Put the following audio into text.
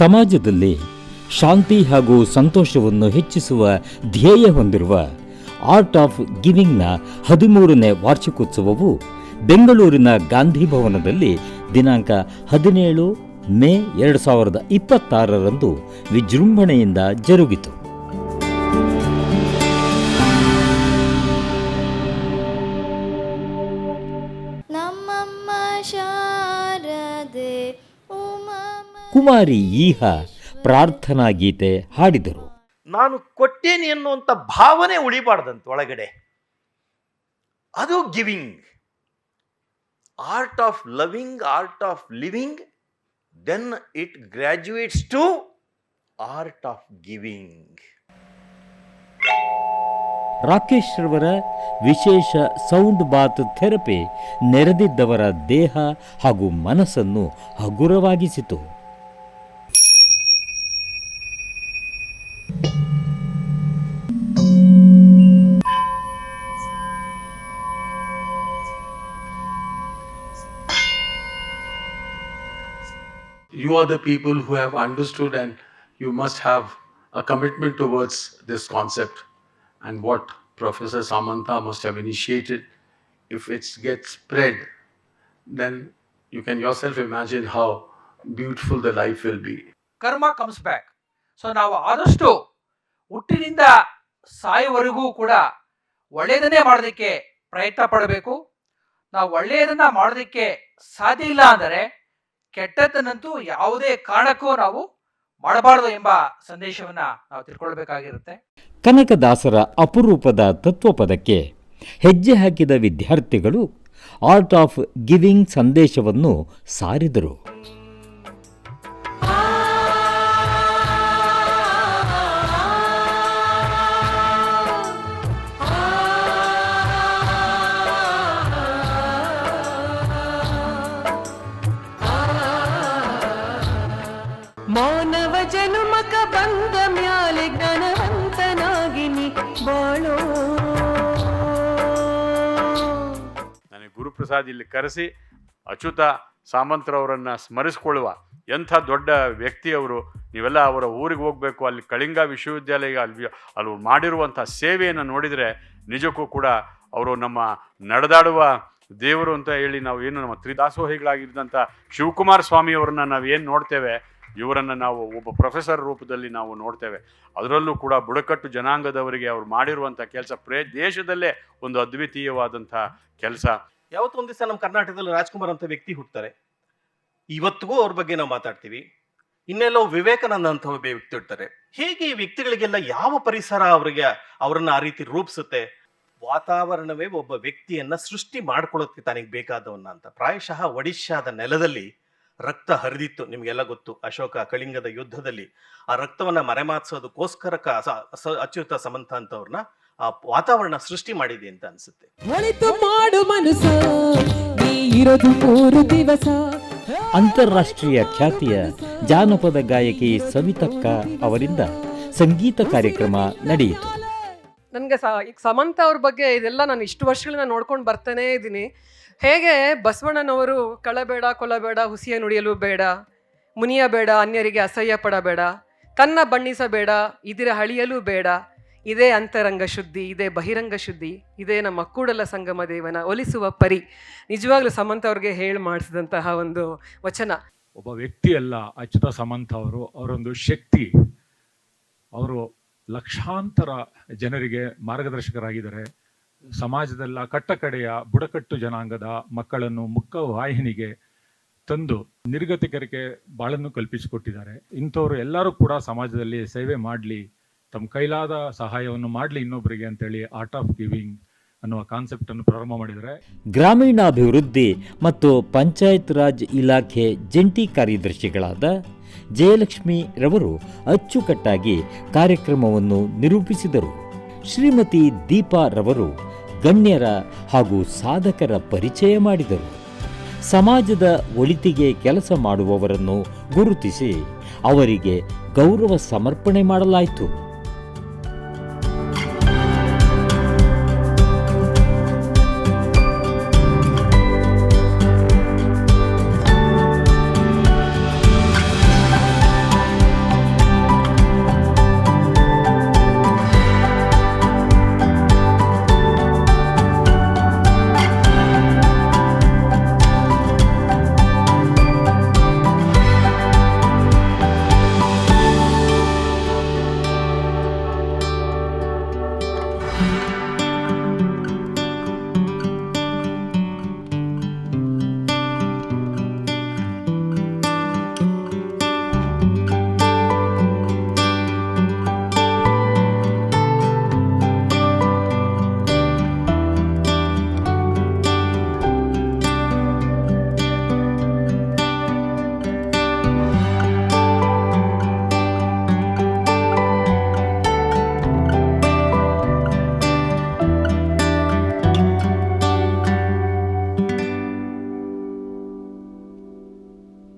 ಸಮಾಜದಲ್ಲಿ ಶಾಂತಿ ಹಾಗೂ ಸಂತೋಷವನ್ನು ಹೆಚ್ಚಿಸುವ ಧ್ಯೇಯ ಹೊಂದಿರುವ ಆರ್ಟ್ ಆಫ್ ಗಿವಿಂಗ್ನ 13ನೇ ವಾರ್ಷಿಕೋತ್ಸವವು ಬೆಂಗಳೂರಿನ ಗಾಂಧಿ ಭವನದಲ್ಲಿ ದಿನಾಂಕ 17 ಮೇ 2026ರಂದು ವಿಜೃಂಭಣೆಯಿಂದ ಜರುಗಿತು. ಕುಮಾರಿ ಈಹ ಪ್ರಾರ್ಥನಾ ಗೀತೆ ಹಾಡಿದರು. ನಾನು ಕೊಟ್ಟೇನೆ ಎನ್ನುವಂಥ ಭಾವನೆ ಉಳಿಬಾರ್ದಂತ ಒಳಗಡೆ. ಅದು giving, art of loving, art of living, then it graduates to art of giving. Rakesh ರವರ ವಿಶೇಷ ಸೌಂಡ್ ಬಾತ್ ಥೆರಪಿ ನೆರೆದಿದ್ದವರ ದೇಹ ಹಾಗೂ ಮನಸ್ಸನ್ನು ಹಗುರವಾಗಿಸಿತು. You are the people who have understood, and you must have a commitment towards this concept and what Professor Samantha must have initiated. If it gets spread, then you can yourself imagine how beautiful the life will be. Karma comes back. So ನಾವು ಆದಷ್ಟು ಹುಟ್ಟಿನಿಂದ ಸಾಯುವವರೆಗೂ ಕೂಡ ಒಳ್ಳೆಯದನ್ನೇ ಮಾಡೋದಕ್ಕೆ ಪ್ರಯತ್ನ ಪಡಬೇಕು. ನಾವು ಒಳ್ಳೆಯದನ್ನ ಮಾಡೋದಕ್ಕೆ ಸಾಧ್ಯ ಇಲ್ಲ ಅಂದರೆ ಕೆಟ್ಟದ್ದನ್ನಂತೂ ಯಾವುದೇ ಕಾರಣಕ್ಕೂ ನಾವು ಮಾಡಬಾರದು ಎಂಬ ಸಂದೇಶವನ್ನ ನಾವು ತಿಳ್ಕೊಳ್ಬೇಕಾಗಿರುತ್ತೆ. ಕನಕದಾಸರ ಅಪರೂಪದ ತತ್ವಪದಕ್ಕೆ ಹೆಜ್ಜೆ ಹಾಕಿದ ವಿದ್ಯಾರ್ಥಿಗಳು ಆರ್ಟ್ ಆಫ್ ಗಿವಿಂಗ್ ಸಂದೇಶವನ್ನು ಸಾರಿದರು. ಮಾನವ ಜನುಮಕ ಬಂದ ಮ್ಯಾಲೆ ಜ್ಞಾನವಂತನಾಗಿನಿ ಬಾಳೋ. ನನಗೆ ಗುರುಪ್ರಸಾದ್ ಇಲ್ಲಿ ಕರೆಸಿ ಅಚ್ಯುತ ಸಾಮಂತರವರನ್ನು ಸ್ಮರಿಸಿಕೊಳ್ಳುವ ಎಂಥ ದೊಡ್ಡ ವ್ಯಕ್ತಿಯವರು, ನೀವೆಲ್ಲ ಅವರ ಊರಿಗೆ ಹೋಗಬೇಕು, ಅಲ್ಲಿ ಕಳಿಂಗ ವಿಶ್ವವಿದ್ಯಾಲಯ ಅಲ್ಲಿ ಮಾಡಿರುವಂಥ ಸೇವೆಯನ್ನು ನೋಡಿದರೆ ನಿಜಕ್ಕೂ ಕೂಡ ಅವರು ನಮ್ಮ ನಡೆದಾಡುವ ದೇವರು ಅಂತ ಹೇಳಿ ನಾವು ಏನು ನಮ್ಮ ತ್ರಿದಾಸೋಹಿಗಳಾಗಿದ್ದಂಥ ಶಿವಕುಮಾರ ಸ್ವಾಮಿಯವರನ್ನ ನಾವು ಏನು ನೋಡ್ತೇವೆ, ಇವರನ್ನು ನಾವು ಒಬ್ಬ ಪ್ರೊಫೆಸರ್ ರೂಪದಲ್ಲಿ ನಾವು ನೋಡ್ತೇವೆ. ಅದರಲ್ಲೂ ಕೂಡ ಬುಡಕಟ್ಟು ಜನಾಂಗದವರಿಗೆ ಅವ್ರು ಮಾಡಿರುವಂಥ ಕೆಲಸ ದೇಶದಲ್ಲೇ ಒಂದು ಅದ್ವಿತೀಯವಾದಂಥ ಕೆಲಸ. ಯಾವತ್ತೂ ಒಂದು ದಿವಸ ನಮ್ಮ ಕರ್ನಾಟಕದಲ್ಲಿ ರಾಜ್ಕುಮಾರ್ ಅಂತ ವ್ಯಕ್ತಿ ಹುಟ್ಟುತ್ತಾರೆ. ಇವತ್ತಿಗೂ ಅವ್ರ ಬಗ್ಗೆ ನಾವು ಮಾತಾಡ್ತೀವಿ. ಇನ್ನೆಲ್ಲೋ ವಿವೇಕಾನಂದ ಅಂತ ಒಬ್ಬ ವ್ಯಕ್ತಿ ಹುಡ್ತಾರೆ. ಹೇಗೆ ಈ ವ್ಯಕ್ತಿಗಳಿಗೆಲ್ಲ ಯಾವ ಪರಿಸರ ಅವರನ್ನ ಆ ರೀತಿ ರೂಪಿಸುತ್ತೆ? ವಾತಾವರಣವೇ ಒಬ್ಬ ವ್ಯಕ್ತಿಯನ್ನ ಸೃಷ್ಟಿ ಮಾಡ್ಕೊಳ್ಳೋದಕ್ಕೆ ತನಗೆ ಬೇಕಾದವನ್ನ ಅಂತ. ಪ್ರಾಯಶಃ ಒಡಿಶಾದ ನೆಲದಲ್ಲಿ ರಕ್ತ ಹರಿದಿತ್ತು, ನಿಮ್ಗೆಲ್ಲ ಗೊತ್ತು. ಅಶೋಕ ಕಳಿಂಗದ ಯುದ್ಧದಲ್ಲಿ ಆ ರಕ್ತವನ್ನ ಮರೆಮಾಚೋದಕ್ಕೋಸ್ಕರ ಅಚ್ಯುತ ಸಮಂತ ಅಂತವ್ರನ್ನ ಆ ವಾತಾವರಣ ಸೃಷ್ಟಿ ಮಾಡಿದೆ ಅಂತ ಅನ್ಸುತ್ತೆ. ಅಂತಾರಾಷ್ಟ್ರೀಯ ಖ್ಯಾತಿಯ ಜಾನಪದ ಗಾಯಕಿ ಸವಿತಕ್ಕ ಅವರಿಂದ ಸಂಗೀತ ಕಾರ್ಯಕ್ರಮ ನಡೆಯಿತು. ನನಗೆ ಸಮಂತ ಅವ್ರ ಬಗ್ಗೆ ಇದೆಲ್ಲ ನಾನು ಇಷ್ಟು ವರ್ಷಗಳಿಂದ ನೋಡ್ಕೊಂಡು ಬರ್ತಾನೇ ಇದ್ದೀನಿ. ಹೇಗೆ ಬಸವಣ್ಣನವರು ಕಳಬೇಡ, ಕೊಲಬೇಡ, ಹುಸಿಯ ನುಡಿಯಲು ಬೇಡ, ಮುನಿಯಬೇಡ, ಅನ್ಯರಿಗೆ ಅಸಹ್ಯ ಪಡಬೇಡ, ತನ್ನ ಬಣ್ಣಿಸಬೇಡ, ಇದರ ಹಳಿಯಲು ಬೇಡ, ಇದೇ ಅಂತರಂಗ ಶುದ್ಧಿ, ಇದೇ ಬಹಿರಂಗ ಶುದ್ಧಿ, ಇದೇ ನಮ್ಮ ಕೂಡಲ ಸಂಗಮ ದೇವನ ಒಲಿಸುವ ಪರಿ. ನಿಜವಾಗ್ಲೂ ಸಮಂತ ಅವ್ರಿಗೆ ಹೇಳಿ ಮಾಡಿಸಿದಂತಹ ಒಂದು ವಚನ. ಒಬ್ಬ ವ್ಯಕ್ತಿ ಅಲ್ಲ ಅಚ್ಯುತ ಸಮಂತ ಅವರೊಂದು ಶಕ್ತಿ. ಅವರು ಲಕ್ಷಾಂತರ ಜನರಿಗೆ ಮಾರ್ಗದರ್ಶಕರಾಗಿದ್ದಾರೆ. ಸಮಾಜದಲ್ಲ ಕಟ್ಟಕಡೆಯ ಬುಡಕಟ್ಟು ಜನಾಂಗದ ಮಕ್ಕಳನ್ನು ಮುಖ್ಯ ವಾಹಿನಿಗೆ ತಂದು ನಿರ್ಗತಿಕರಿಗೆ ಬಾಳನ್ನು ಕಲ್ಪಿಸಿಕೊಟ್ಟಿದ್ದಾರೆ. ಇಂಥವ್ರು ಎಲ್ಲರೂ ಕೂಡ ಸಮಾಜದಲ್ಲಿ ಸೇವೆ ಮಾಡಲಿ, ತಮ್ಮ ಕೈಲಾದ ಸಹಾಯವನ್ನು ಮಾಡಲಿ ಇನ್ನೊಬ್ಬರಿಗೆ ಅಂತೇಳಿ ಆರ್ಟ್ ಆಫ್ ಗಿವಿಂಗ್ ಅನ್ನುವ ಕಾನ್ಸೆಪ್ಟ್ ಅನ್ನು ಪ್ರಾರಂಭ ಮಾಡಿದ್ದಾರೆ. ಗ್ರಾಮೀಣಾಭಿವೃದ್ಧಿ ಮತ್ತು ಪಂಚಾಯತ್ ರಾಜ್ ಇಲಾಖೆ ಜಂಟಿ ಕಾರ್ಯದರ್ಶಿಗಳಾದ ಜಯಲಕ್ಷ್ಮಿ ರವರು ಅಚ್ಚುಕಟ್ಟಾಗಿ ಕಾರ್ಯಕ್ರಮವನ್ನು ನಿರೂಪಿಸಿದರು. ಶ್ರೀಮತಿ ದೀಪಾ ರವರು ಗಣ್ಯರ ಹಾಗೂ ಸಾಧಕರ ಪರಿಚಯ ಮಾಡಿದರು. ಸಮಾಜದ ಒಳಿತಿಗೆ ಕೆಲಸ ಮಾಡುವವರನ್ನು ಗುರುತಿಸಿ ಅವರಿಗೆ ಗೌರವ ಸಮರ್ಪಣೆ ಮಾಡಲಾಯಿತು.